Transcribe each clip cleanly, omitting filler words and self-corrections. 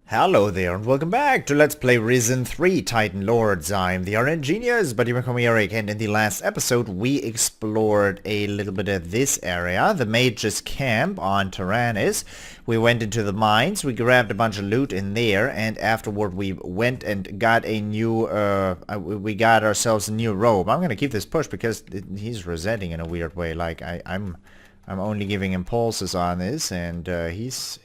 Hello there and welcome back to Let's Play Risen 3 Titan Lords. I'm the RNGenius, but you become Eric, and in the last episode we explored a little bit of this area, the mage's camp on Tyrannus. We went into the mines, we grabbed a bunch of loot in there, and afterward we went and got a new, we got ourselves a new robe. I'm gonna keep this push because he's resetting in a weird way, like I'm only giving him pulses on this, and he's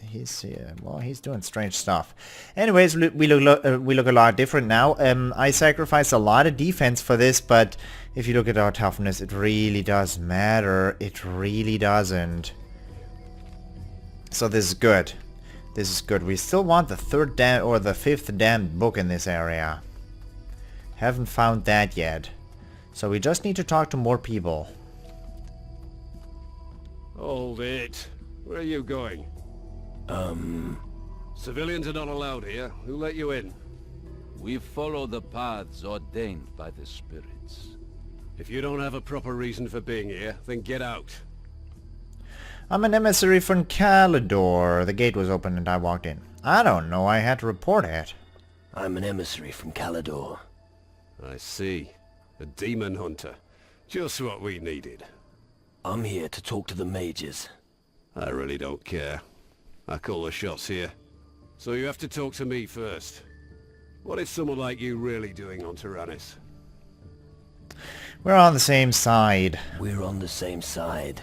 doing strange stuff. Anyways, we look a lot different now. I sacrificed a lot of defense for this, but if you look at our toughness, it really does matter. It really doesn't. So this is good. This is good. We still want the fifth damned book in this area. Haven't found that yet. So we just need to talk to more people. Hold it. Where are you going? Civilians are not allowed here. Who let you in? We follow the paths ordained by the spirits. If you don't have a proper reason for being here, then get out. I'm an emissary from Calidor. The gate was open and I walked in. I don't know, I had to report it. I'm an emissary from Calidor. I see. A demon hunter. Just what we needed. I'm here to talk to the mages. I really don't care. I call the shots here. So you have to talk to me first. What is someone like you really doing on Tyrannus? We're on the same side. We're on the same side.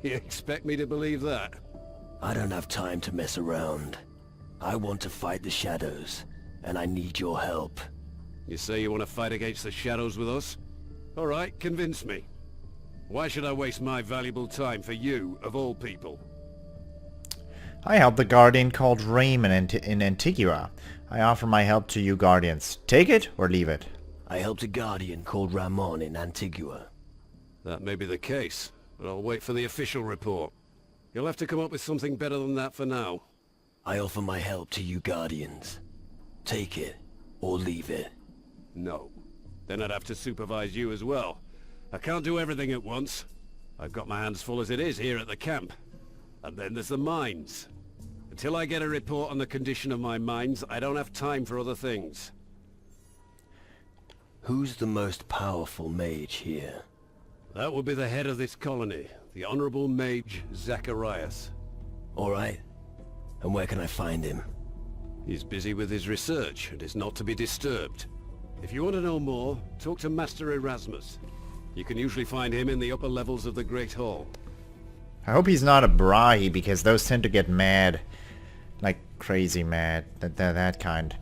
You expect me to believe that? I don't have time to mess around. I want to fight the shadows, and I need your help. You say you want to fight against the shadows with us? Alright, convince me. Why should I waste my valuable time for you, of all people? I help the guardian called Raymond in Antigua. I offer my help to you guardians. Take it or leave it. I helped a guardian called Ramon in Antigua. That may be the case, but I'll wait for the official report. You'll have to come up with something better than that for now. I offer my help to you guardians. Take it or leave it. No. Then I'd have to supervise you as well. I can't do everything at once. I've got my hands full as it is here at the camp. And then there's the mines. Until I get a report on the condition of my mines, I don't have time for other things. Who's the most powerful mage here? That would be the head of this colony, the Honorable Mage Zacharias. All right. And where can I find him? He's busy with his research and is not to be disturbed. If you want to know more, talk to Master Erasmus. You can usually find him in the upper levels of the Great Hall. I hope he's not a Brahi, because those tend to get mad. Like crazy mad. That kind.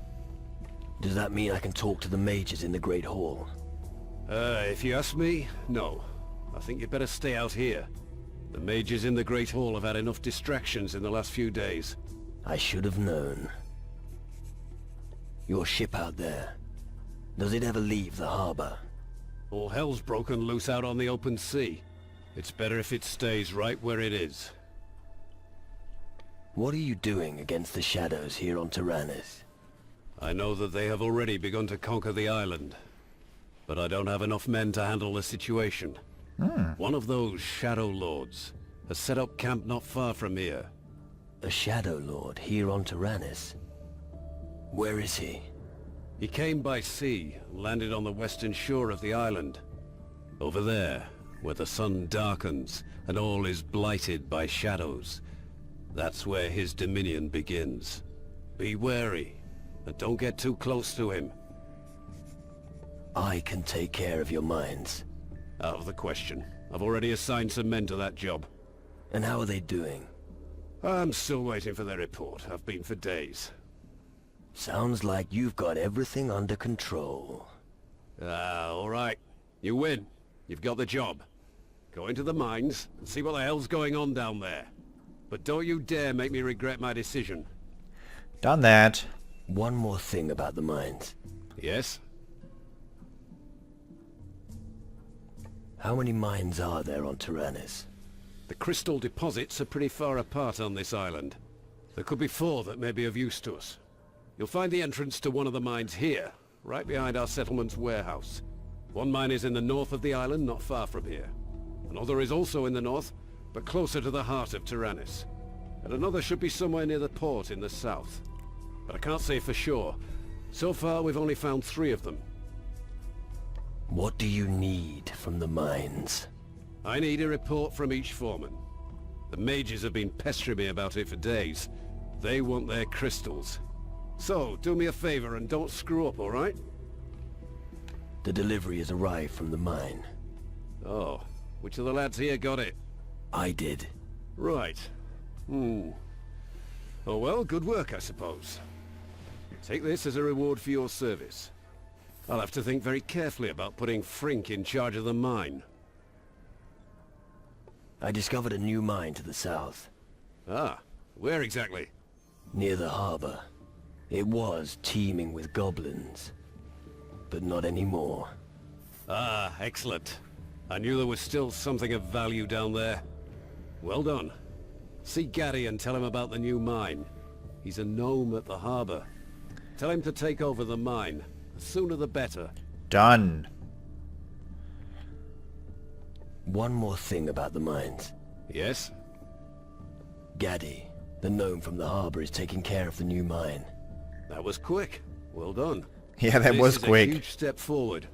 Does that mean I can talk to the mages in the Great Hall? If you ask me, no. I think you'd better stay out here. The mages in the Great Hall have had enough distractions in the last few days. I should have known. Your ship out there. Does it ever leave the harbor? All hell's broken loose out on the open sea. It's better if it stays right where it is. What are you doing against the shadows here on Tyrannus? I know that they have already begun to conquer the island, but I don't have enough men to handle the situation. One of those Shadow Lords has set up camp not far from here. A Shadow Lord here on Tyrannus? Where is he? He came by sea, landed on the western shore of the island. Over there, where the sun darkens and all is blighted by shadows. That's where his dominion begins. Be wary, and don't get too close to him. I can take care of your mines. Out of the question. I've already assigned some men to that job. And how are they doing? I'm still waiting for their report. I've been for days. Sounds like you've got everything under control. All right. You win. You've got the job. Go into the mines and see what the hell's going on down there. But don't you dare make me regret my decision. Done that. One more thing about the mines. Yes? How many mines are there on Tyrannus? The crystal deposits are pretty far apart on this island. There could be 4 that may be of use to us. You'll find the entrance to one of the mines here, right behind our settlement's warehouse. One mine is in the north of the island, not far from here. Another is also in the north, but closer to the heart of Tyrannus. And another should be somewhere near the port in the south. but I can't say for sure. So far, we've only found 3 of them. What do you need from the mines? I need a report from each foreman. The mages have been pestering me about it for days. They want their crystals. So, do me a favor and don't screw up, alright? The delivery has arrived from the mine. Oh, which of the lads here got it? I did. Right. Oh well, good work, I suppose. Take this as a reward for your service. I'll have to think very carefully about putting Frink in charge of the mine. I discovered a new mine to the south. Ah, where exactly? Near the harbor. It was teeming with goblins. But not anymore. Ah, excellent. I knew there was still something of value down there. Well done. See Gaddy and tell him about the new mine. He's a gnome at the harbor. Tell him to take over the mine. The sooner the better. Done. One more thing about the mines. Yes? Gaddy, the gnome from the harbor, is taking care of the new mine. That was quick. Well done. Yeah, that This was is quick. A huge step forward.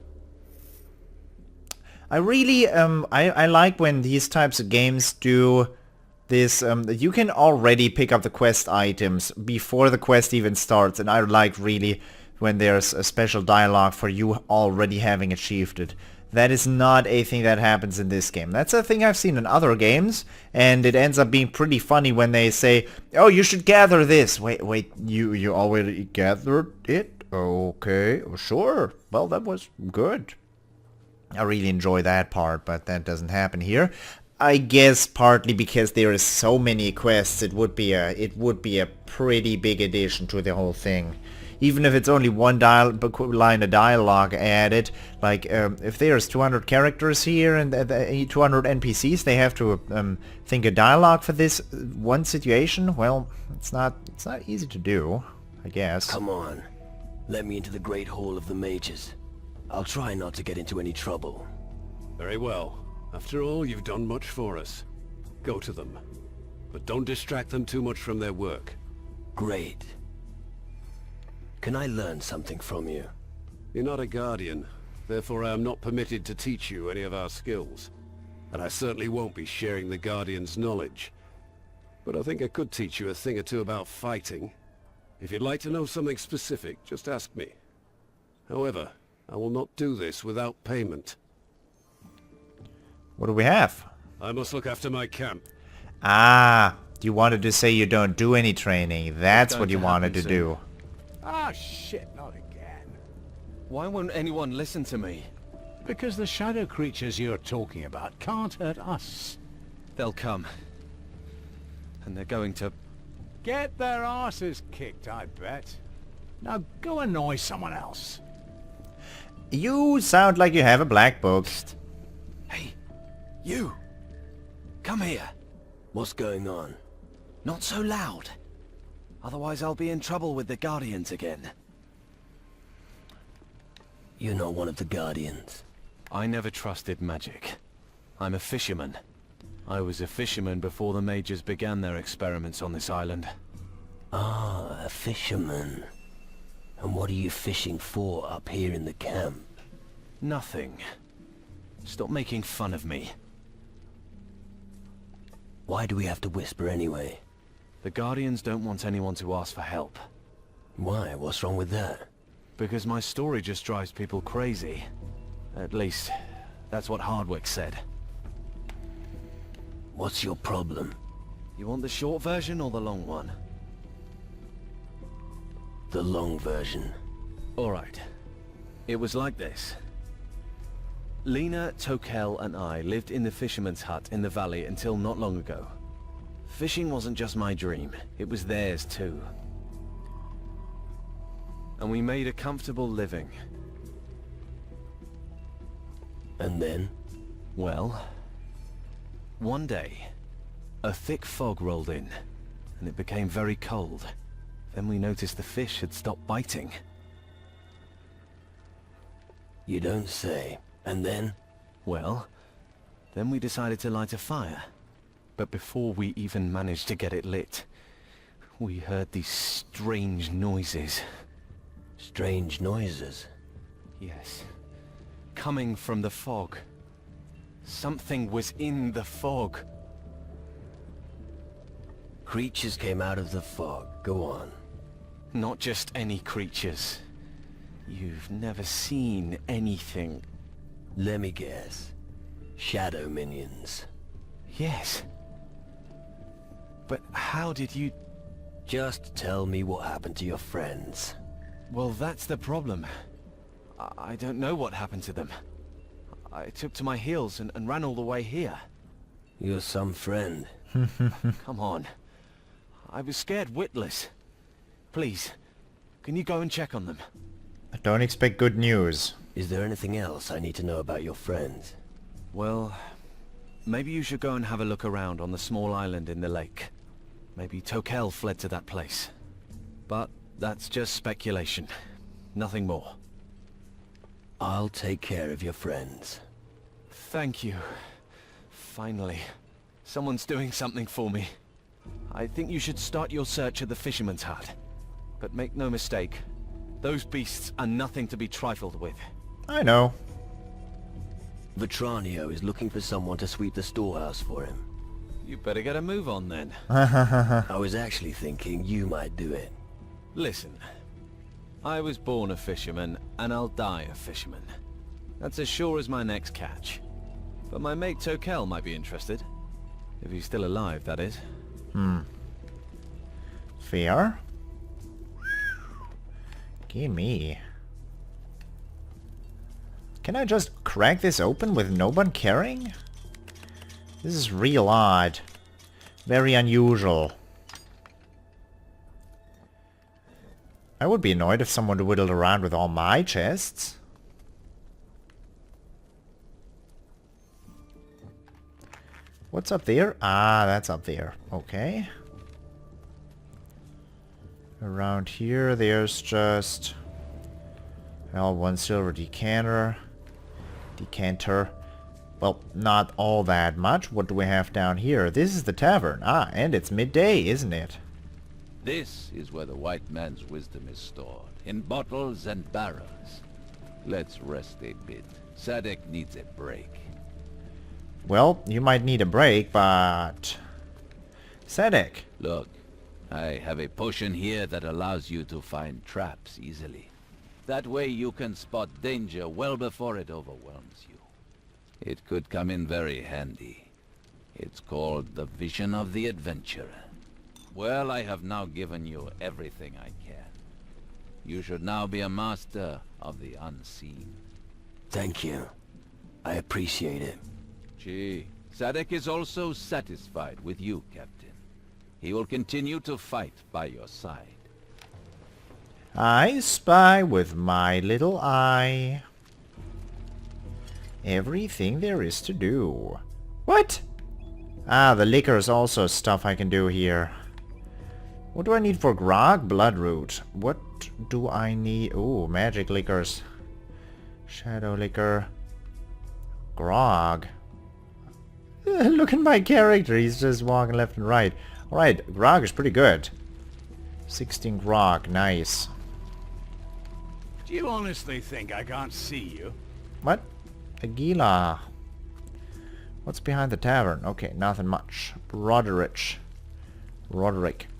I really, I like when these types of games do this, you can already pick up the quest items before the quest even starts, and I like really when there's a special dialogue for you already having achieved it. That is not a thing that happens in this game. That's a thing I've seen in other games, and it ends up being pretty funny when they say, oh, you should gather this. Wait, you already gathered it? Okay, sure. Well, that was good. I really enjoy that part, but that doesn't happen here. I guess partly because there is so many quests, it would be a pretty big addition to the whole thing. Even if it's only one line of dialogue added, like if there's 200 characters here and 200 NPCs, they have to think a dialogue for this one situation. Well, it's not easy to do, I guess. Come on, let me into the Great Hall of the Mages. I'll try not to get into any trouble. Very well. After all, you've done much for us. Go to them. But don't distract them too much from their work. Great. Can I learn something from you? You're not a guardian. Therefore, I am not permitted to teach you any of our skills. And I certainly won't be sharing the guardian's knowledge. But I think I could teach you a thing or two about fighting. If you'd like to know something specific, just ask me. However, I will not do this without payment. What do we have? I must look after my camp. Ah, you wanted to say you don't do any training. That's what you wanted to do. Ah, shit, not again. Why won't anyone listen to me? Because the shadow creatures you're talking about can't hurt us. They'll come. And they're going to... Get their asses kicked, I bet. Now go annoy someone else. You sound like you have a black book. Hey, you! Come here. What's going on? Not so loud. Otherwise I'll be in trouble with the Guardians again. You're not one of the Guardians. I never trusted magic. I'm a fisherman. I was a fisherman before the mages began their experiments on this island. Ah, a fisherman. And what are you fishing for up here in the camp? Nothing. Stop making fun of me. Why do we have to whisper anyway? The Guardians don't want anyone to ask for help. Why? What's wrong with that? Because my story just drives people crazy. At least, that's what Hardwick said. What's your problem? You want the short version or the long one? The long version. Alright. It was like this. Lena, Tokel and I lived in the fisherman's hut in the valley until not long ago. Fishing wasn't just my dream, it was theirs too. And we made a comfortable living. And then? Well, one day, a thick fog rolled in, and it became very cold. Then we noticed the fish had stopped biting. You don't say. And then? Well, then we decided to light a fire. But before we even managed to get it lit, We heard these strange noises. Strange noises. Yes. Coming from the fog. Something was in the fog. Creatures came out of the fog. Go on. Not just any creatures. You've never seen anything. Let me guess. Shadow minions. Yes. But how did you... Just tell me what happened to your friends. Well, that's the problem. I don't know what happened to them. I took to my heels and ran all the way here. You're some friend. Come on. I was scared witless. Please, can you go and check on them? I don't expect good news. Is there anything else I need to know about your friends? Well, maybe you should go and have a look around on the small island in the lake. Maybe Tokel fled to that place. But that's just speculation. Nothing more. I'll take care of your friends. Thank you. Finally. Someone's doing something for me. I think you should start your search at the fisherman's hut. But make no mistake, those beasts are nothing to be trifled with. I know. Vetranio is looking for someone to sweep the storehouse for him. You better get a move on then. I was actually thinking you might do it. Listen, I was born a fisherman, and I'll die a fisherman. That's as sure as my next catch. But my mate Tokel might be interested. If he's still alive, that is. Fair. Gimme. Can I just crack this open with no one caring? This is real odd. Very unusual. I would be annoyed if someone whittled around with all my chests. What's up there? Ah, that's up there. Okay. Around here, there's just... well, one silver decanter. Well, not all that much. What do we have down here? This is the tavern. Ah, and it's midday, isn't it? This is where the white man's wisdom is stored, in bottles and barrels. Let's rest a bit. Sadek needs a break. Well, you might need a break, but... Sadek. Look, I have a potion here that allows you to find traps easily. That way you can spot danger well before it overwhelms you. It could come in very handy. It's called the Vision of the Adventurer. Well, I have now given you everything I can. You should now be a master of the unseen. Thank you. I appreciate it. Gee, Sadek is also satisfied with you, Captain. He will continue to fight by your side. I spy with my little eye everything there is to do. What? Ah, the liquor is also stuff I can do here. What do I need for grog? Bloodroot. What do I need? Oh, magic liquors. Shadow liquor. Grog. Look at my character. He's just walking left and right. Alright, grog is pretty good. 16 grog. Nice. Do you honestly think I can't see you? What? Aguila. What's behind the tavern? Okay, nothing much. Roderick.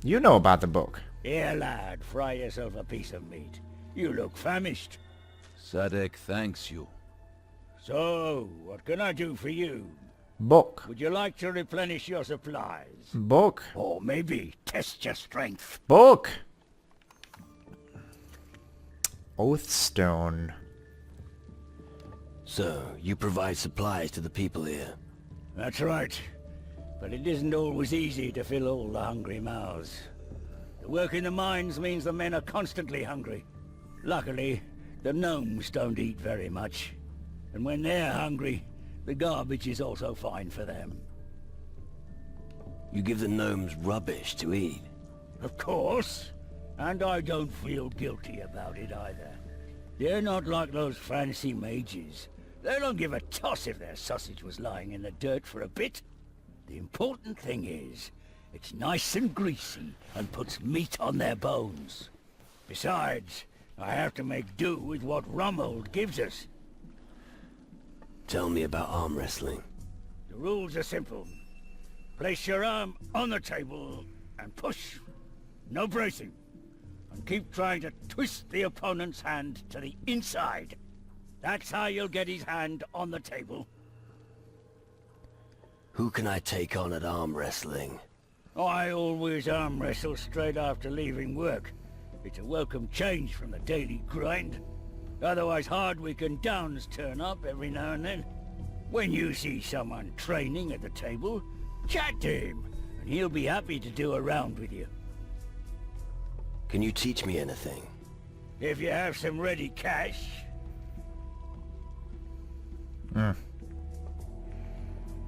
You know about the book. Here, lad, fry yourself a piece of meat. You look famished. Sadek thanks you. So, what can I do for you? Book. Would you like to replenish your supplies? Book. Or maybe test your strength? Book. Oathstone. So, you provide supplies to the people here. That's right. But it isn't always easy to fill all the hungry mouths. The work in the mines means the men are constantly hungry. Luckily, the gnomes don't eat very much. And when they're hungry, the garbage is also fine for them. You give the gnomes rubbish to eat. Of course. And I don't feel guilty about it either. They're not like those fancy mages. They don't give a toss if their sausage was lying in the dirt for a bit. The important thing is, It's nice and greasy and puts meat on their bones. Besides, I have to make do with what Rummold gives us. Tell me about arm wrestling. The rules are simple. Place your arm on the table and push. No bracing. And keep trying to twist the opponent's hand to the inside. That's how you'll get his hand on the table. Who can I take on at arm wrestling? I always arm wrestle straight after leaving work. It's a welcome change from the daily grind. Otherwise hard-week downs turn up every now and then. When you see someone training at the table, chat to him, and he'll be happy to do a round with you. Can you teach me anything? If you have some ready cash.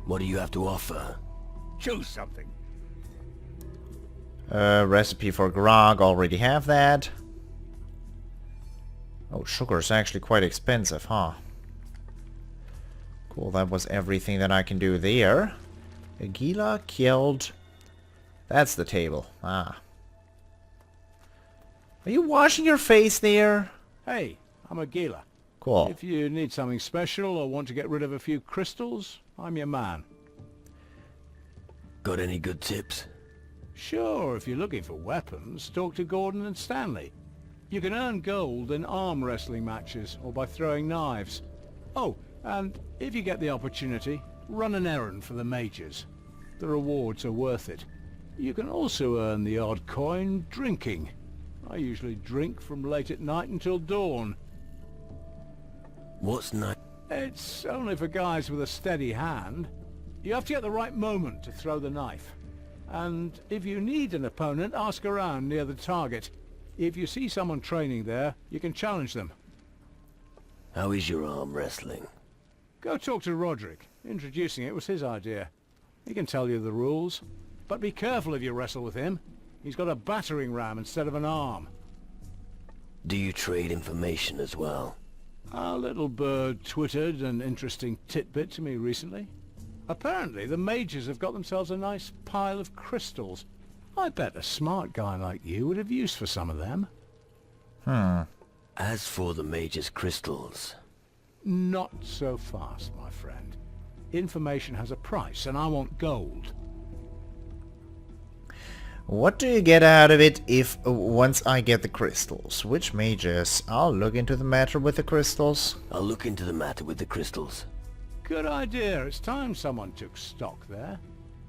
What do you have to offer? Choose something. Recipe for grog, already have that. Oh, sugar's actually quite expensive, huh? Cool, that was everything that I can do there. Agila killed... That's the table. Ah. Are you washing your face there? Hey, I'm a Gila. Cool. If you need something special or want to get rid of a few crystals, I'm your man. Got any good tips? Sure, if you're looking for weapons, talk to Gordon and Stanley. You can earn gold in arm wrestling matches or by throwing knives. Oh, and if you get the opportunity, run an errand for the mages. The rewards are worth it. You can also earn the odd coin drinking. I usually drink from late at night until dawn. What's night? It's only for guys with a steady hand. You have to get the right moment to throw the knife. And if you need an opponent, ask around near the target. If you see someone training there, you can challenge them. How is your arm wrestling? Go talk to Roderick. Introducing it was his idea. He can tell you the rules. But be careful if you wrestle with him. He's got a battering ram instead of an arm. Do you trade information as well? Our little bird twittered an interesting tidbit to me recently. Apparently the mages have got themselves a nice pile of crystals. I bet a smart guy like you would have use for some of them. As for the mage's crystals... Not so fast, my friend. Information has a price, and I want gold. What do you get out of it if once I get the crystals? Which mages? I'll look into the matter with the crystals. I'll look into the matter with the crystals. Good idea. It's time someone took stock there.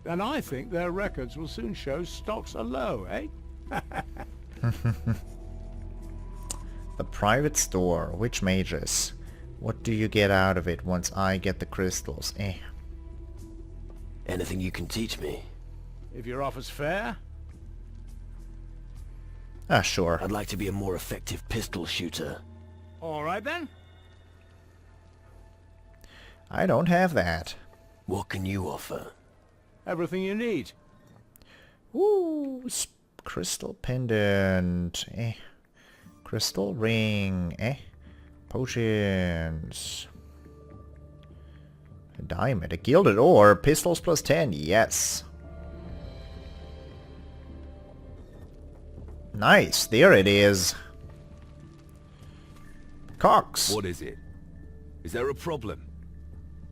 And I think their records will soon show stocks are low, eh? The private store. Which mages? What do you get out of it once I get the crystals? Anything you can teach me? If your offer's fair. Ah, sure. I'd like to be a more effective pistol shooter. All right then. I don't have that. What can you offer? Everything you need. Ooh, crystal pendant. Crystal ring. Potions. A diamond. A gilded ore. Pistols plus 10. Yes. Nice. There it is. Cox. What is it? Is there a problem?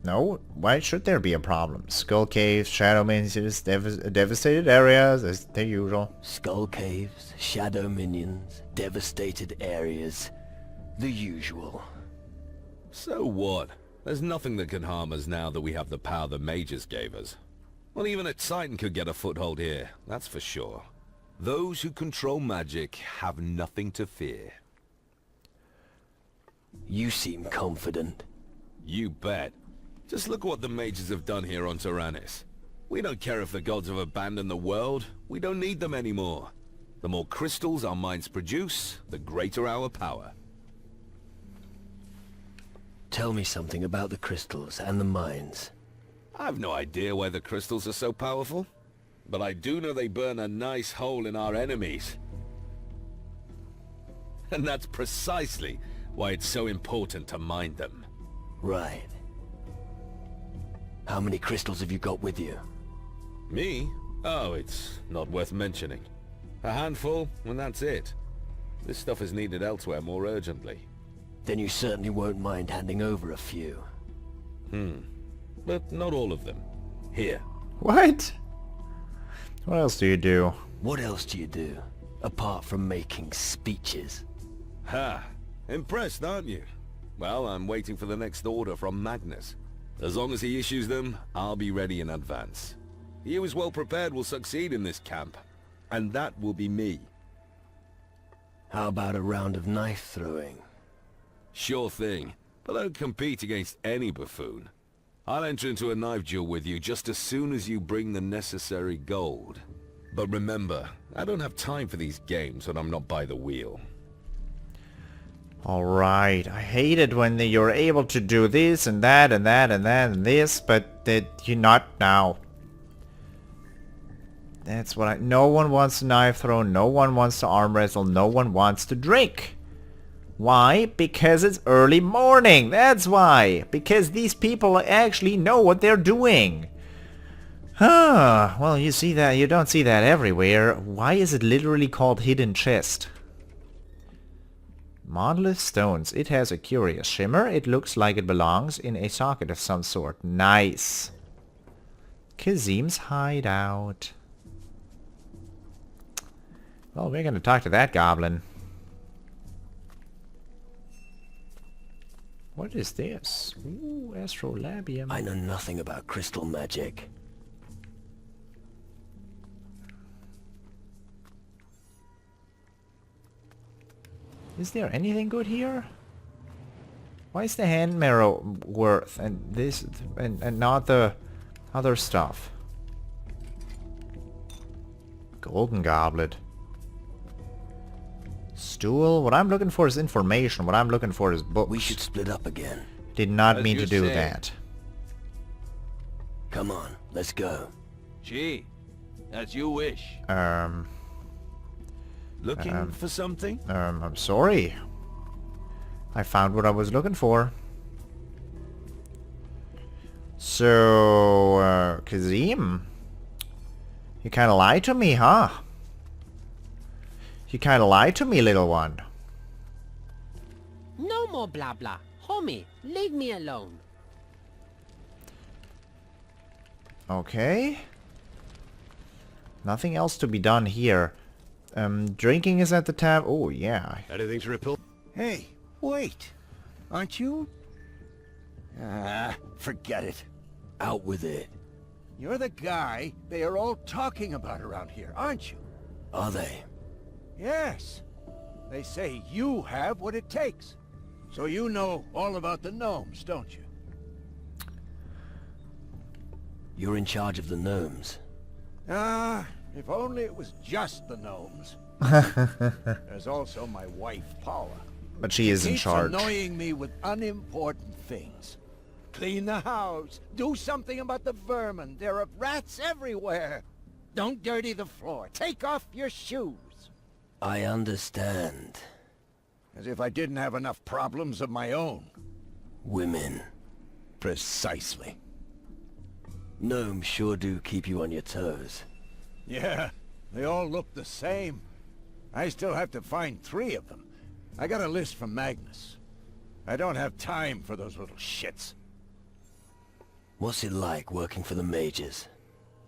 No, why should there be a problem? Skull caves, shadow minions, devastated areas, as the usual. Skull caves, shadow minions, devastated areas. The usual. So what? There's nothing that can harm us now that we have the power the mages gave us. Well, even a titan could get a foothold here, that's for sure. Those who control magic have nothing to fear. You seem confident. You bet. Just look what the mages have done here on Tyrannus. We don't care if the gods have abandoned the world. We don't need them anymore. The more crystals our minds produce, the greater our power. Tell me something about the crystals and the mines. I've no idea why the crystals are so powerful, but I do know they burn a nice hole in our enemies. And that's precisely why it's so important to mine them. Right. How many crystals have you got with you? Me? Oh, it's not worth mentioning. A handful, and that's it. This stuff is needed elsewhere more urgently. Then you certainly won't mind handing over a few. But not all of them. Here. What? What else do you do? What else do you do, apart from making speeches? Ha! Impressed, aren't you? Well, I'm waiting for the next order from Magnus. As long as he issues them, I'll be ready in advance. He who is well prepared will succeed in this camp. And that will be me. How about a round of knife throwing? Sure thing. But I don't compete against any buffoon. I'll enter into a knife duel with you just as soon as you bring the necessary gold. But remember, I don't have time for these games when I'm not by the wheel. Alright, I hate it when you're able to do this and that and that and that and this, but that you're not now. That's what no one wants to knife throw, no one wants to arm wrestle, no one wants to drink. Why? Because it's early morning, that's why. Because these people actually know what they're doing. Huh, well you see that, you don't see that everywhere. Why is it literally called hidden chest? Monolith stones. It has a curious shimmer. It looks like it belongs in a socket of some sort. Nice. Kazim's hideout. Well, we're gonna talk to that goblin. What is this? Ooh, astrolabium. I know nothing about crystal magic. Is there anything good here? Why is the hand marrow worth and this and not the other stuff? Golden goblet. Stool. What I'm looking for is information. What I'm looking for is books. We should split up again. Did not As mean to you do say. that. Come on, let's go. Gee, as you wish. Looking for something? I'm sorry. I found what I was looking for. So, Kazim, you kind of lied to me, huh? You kind of lied to me, little one. No more blah blah. Homie, leave me alone. Okay. Nothing else to be done here. Drinking is at the tab. Oh, yeah. Anything to report? Hey, wait. Aren't you? Ah, forget it. Out with it. You're the guy they are all talking about around here, aren't you? Are they? Yes. They say you have what it takes. So you know all about the gnomes, don't you? You're in charge of the gnomes. Ah, if only it was just the gnomes. There's also my wife, Paula. But she is in Keeps charge. annoying me with unimportant things. Clean the house. Do something about the vermin. There are rats everywhere. Don't dirty the floor. Take off your shoes. I understand. As if I didn't have enough problems of my own. Women. Precisely. Gnomes sure do keep you on your toes. Yeah, they all look the same. I still have to find 3 of them. I got a list from Magnus. I don't have time for those little shits. What's it like working for the mages?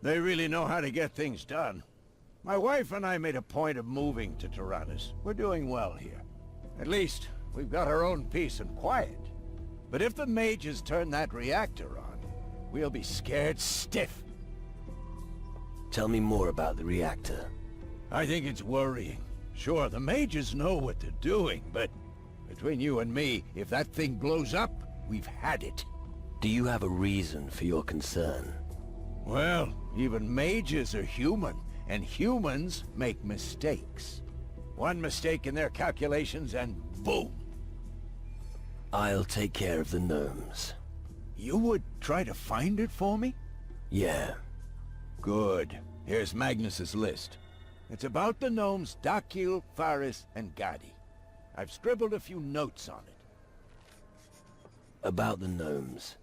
They really know how to get things done. My wife and I made a point of moving to Tyrannus. We're doing well here. At least, we've got our own peace and quiet. But if the mages turn that reactor on, we'll be scared stiff. Tell me more about the reactor. I think it's worrying. Sure, the mages know what they're doing, but between you and me, if that thing blows up, we've had it. Do you have a reason for your concern? Well, even mages are human, and humans make mistakes. One mistake in their calculations and boom! I'll take care of the gnomes. You would try to find it for me? Yeah. Good. Here's Magnus's list. It's about the gnomes Dakil, Faris, and Gadi. I've scribbled a few notes on it. About the gnomes.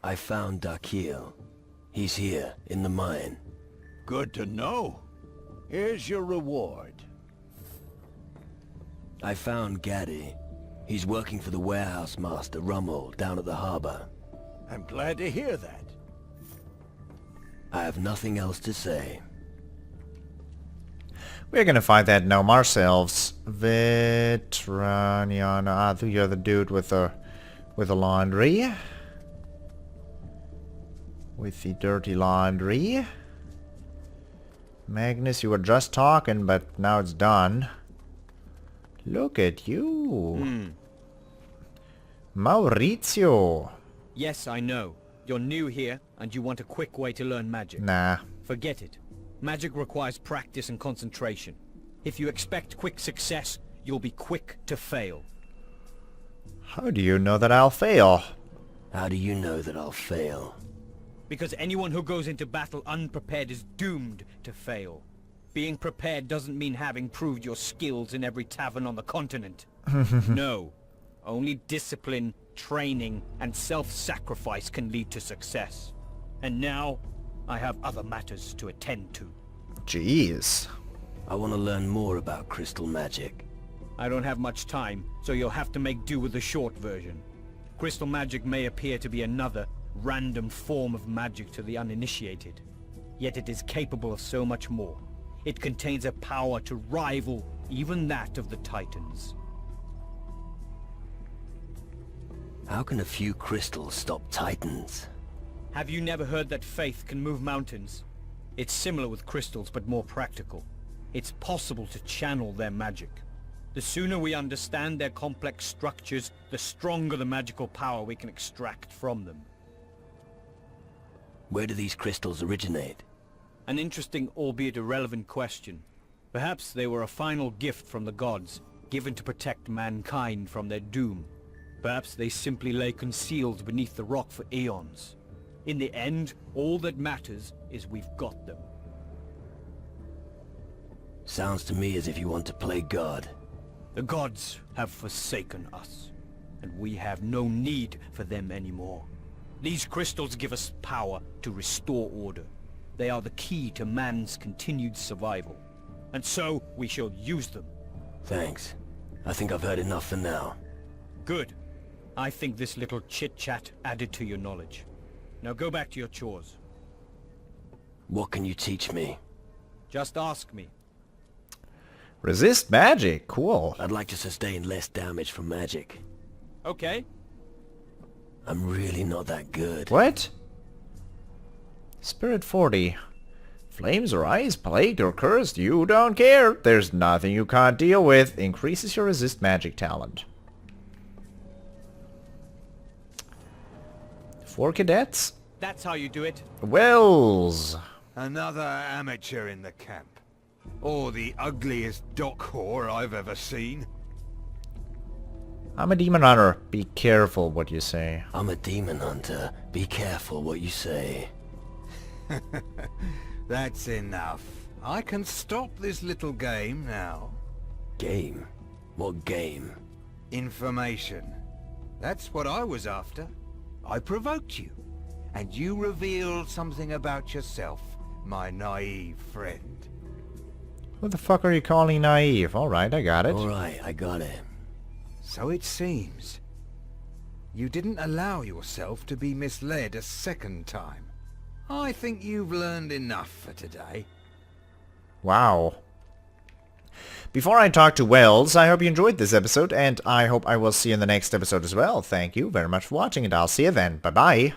I found Dakil. He's here, in the mine. Good to know. Here's your reward. I found Gaddy. He's working for the warehouse master, Rummel, down at the harbor. I'm glad to hear that. I have nothing else to say. We're gonna find that gnome ourselves. Piranha. Ah, you're the dude with the laundry. With the dirty laundry. Magnus, you were just talking, but now it's done. Look at you. Maurizio. Yes, I know. You're new here, and you want a quick way to learn magic. Nah. Forget it. Magic requires practice and concentration. If you expect quick success, you'll be quick to fail. How do you know that I'll fail? How do you know that I'll fail? Because anyone who goes into battle unprepared is doomed to fail. Being prepared doesn't mean having proved your skills in every tavern on the continent. No. Only discipline, training, and self-sacrifice can lead to success. And now, I have other matters to attend to. Jeez. I want to learn more about crystal magic. I don't have much time, so you'll have to make do with the short version. Crystal magic may appear to be another, random form of magic to the uninitiated. Yet it is capable of so much more. It contains a power to rival even that of the Titans. How can a few crystals stop Titans? Have you never heard that faith can move mountains? It's similar with crystals, but more practical. It's possible to channel their magic. The sooner we understand their complex structures, the stronger the magical power we can extract from them. Where do these crystals originate? An interesting, albeit irrelevant question. Perhaps they were a final gift from the gods, given to protect mankind from their doom. Perhaps they simply lay concealed beneath the rock for eons. In the end, all that matters is we've got them. Sounds to me as if you want to play God. The gods have forsaken us, and we have no need for them anymore. These crystals give us power to restore order. They are the key to man's continued survival. And so, we shall use them. Thanks. I think I've heard enough for now. Good. I think this little chit-chat added to your knowledge. Now go back to your chores. What can you teach me? Just ask me. Resist magic. Cool. I'd like to sustain less damage from magic. Okay. I'm really not that good. What? Spirit 40. Flames or ice, plagued or cursed, you don't care. There's nothing you can't deal with. Increases your resist magic talent. 4 cadets. That's how you do it. Wells. Another amateur in the camp. Or the ugliest dock whore I've ever seen. I'm a demon hunter. Be careful what you say. I'm a demon hunter. Be careful what you say. That's enough. I can stop this little game now. Game? What game? Information. That's what I was after. I provoked you. And you revealed something about yourself, my naive friend. Who the fuck are you calling naive? Alright, I got it. Alright, I got it. So it seems. You didn't allow yourself to be misled a second time. I think you've learned enough for today. Wow. Before I talk to Wells, I hope you enjoyed this episode, and I hope I will see you in the next episode as well. Thank you very much for watching, and I'll see you then. Bye-bye.